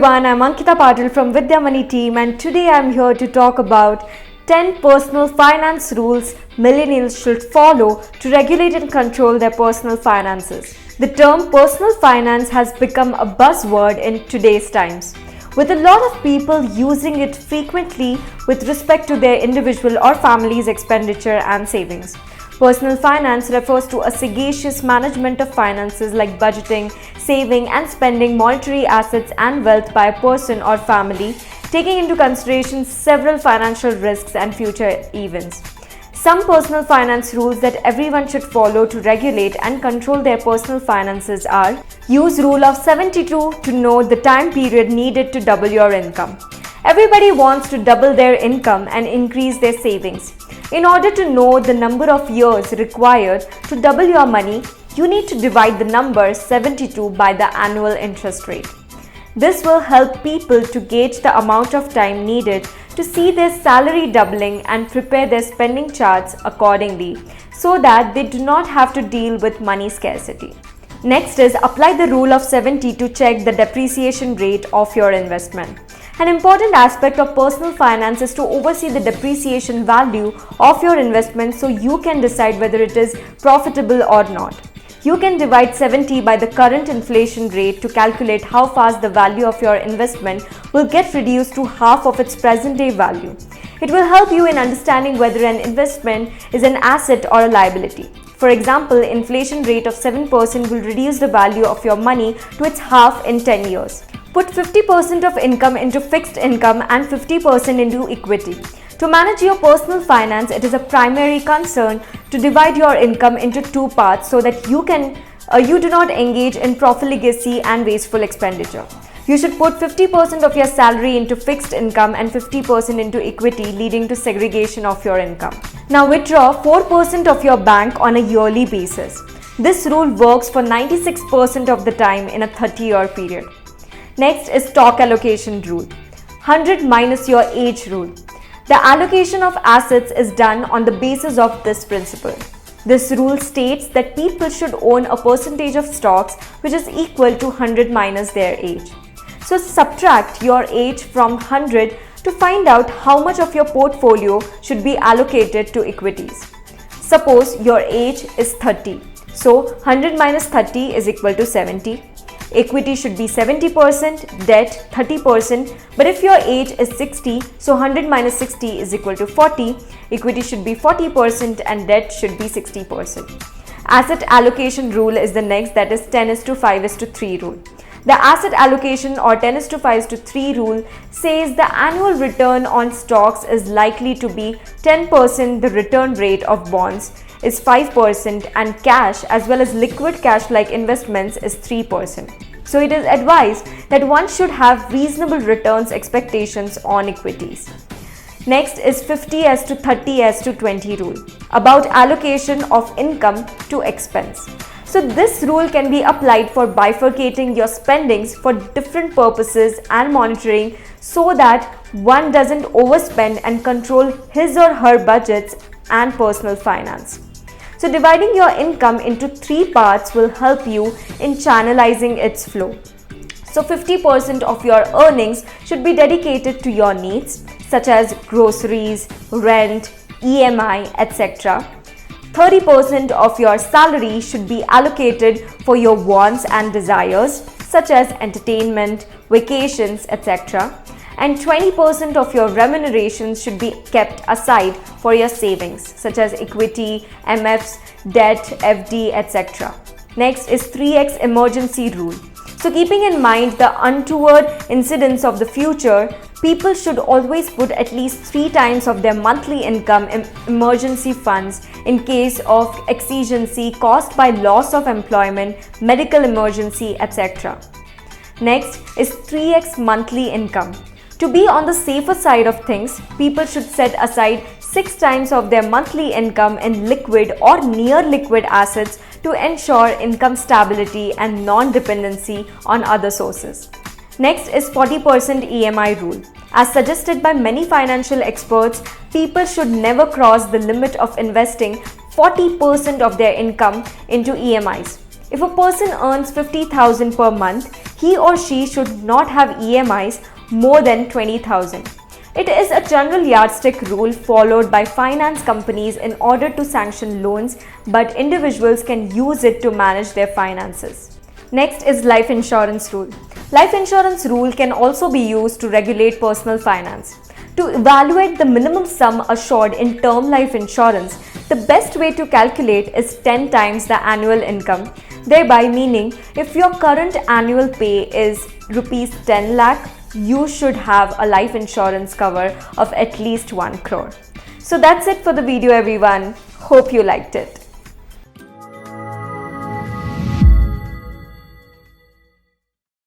everyone, I'm Ankita PATIL from Vidhyamani team, and today I'm here to talk about 10 personal finance rules millennials should follow to regulate and control their personal finances. The term personal finance has become a buzzword in today's times, with a lot of people using it frequently with respect to their individual or family's expenditure and savings. Personal finance refers to a sagacious management of finances like budgeting, saving and spending monetary assets and wealth by a person or family, taking into consideration several financial risks and future events. Some personal finance rules that everyone should follow to regulate and control their personal finances are: use rule of 72 to know the time period needed to double your income. Everybody wants to double their income and increase their savings. In order to know the number of years required to double your money, you need to divide the number 72 by the annual interest rate. This will help people to gauge the amount of time needed to see their salary doubling and prepare their spending charts accordingly so that they do not have to deal with money scarcity. Next is apply the rule of 70 to check the depreciation rate of your investment. An important aspect of personal finance is to oversee the depreciation value of your investment so you can decide whether it is profitable or not. You can divide 70 by the current inflation rate to calculate how fast the value of your investment will get reduced to half of its present day value. It will help you in understanding whether an investment is an asset or a liability. For example, inflation rate of 7% will reduce the value of your money to its half in 10 years. Put 50% of income into fixed income and 50% into equity. To manage your personal finance, it is a primary concern to divide your income into two parts so that you do not engage in profligacy and wasteful expenditure. You should put 50% of your salary into fixed income and 50% into equity, leading to segregation of your income. Now withdraw 4% of your bank on a yearly basis. This rule works for 96% of the time in a 30-year period. Next is stock allocation rule. 100 minus your age rule. The allocation of assets is done on the basis of this principle. This rule states that people should own a percentage of stocks which is equal to 100 minus their age. So subtract your age from 100 to find out how much of your portfolio should be allocated to equities. Suppose your age is 30. So 100 minus 30 is equal to 70. Equity should be 70%, debt 30%, but if your age is 60, so 100 minus 60 is equal to 40, equity should be 40% and debt should be 60%. Asset allocation rule is the next, that is 10:5:3 rule. The asset allocation or 10:5:3 rule says the annual return on stocks is likely to be 10%, the return rate of bonds is 5% and cash as well as liquid cash like investments is 3%. So it is advised that one should have reasonable returns expectations on equities. Next is 50:30:20 rule about allocation of income to expense. So this rule can be applied for bifurcating your spendings for different purposes and monitoring so that one doesn't overspend and control his or her budgets and personal finance. So dividing your income into three parts will help you in channelizing its flow. So 50% of your earnings should be dedicated to your needs such as groceries, rent, EMI, etc. 30% of your salary should be allocated for your wants and desires such as entertainment, vacations, etc. And 20% of your remunerations should be kept aside for your savings such as equity, MFs, debt, FD, etc. Next is 3x emergency rule. So keeping in mind the untoward incidents of the future, people should always put at least 3 times of their monthly income in emergency funds in case of exigency caused by loss of employment, medical emergency, etc. Next is 3x monthly income. To be on the safer side of things, people should set aside 6 times of their monthly income in liquid or near liquid assets to ensure income stability and non-dependency on other sources. Next is 40% EMI rule. As suggested by many financial experts, people should never cross the limit of investing 40% of their income into EMIs. If a person earns 50,000 per month, he or she should not have EMIs more than 20,000. It is a general yardstick rule followed by finance companies in order to sanction loans, but individuals can use it to manage their finances. Next is life insurance rule. Life insurance rule can also be used to regulate personal finance. To evaluate the minimum sum assured in term life insurance, the best way to calculate is 10 times the annual income, thereby meaning if your current annual pay is rupees 10 lakh, you should have a life insurance cover of at least 1 crore. So that's it for the video everyone. Hope you liked it.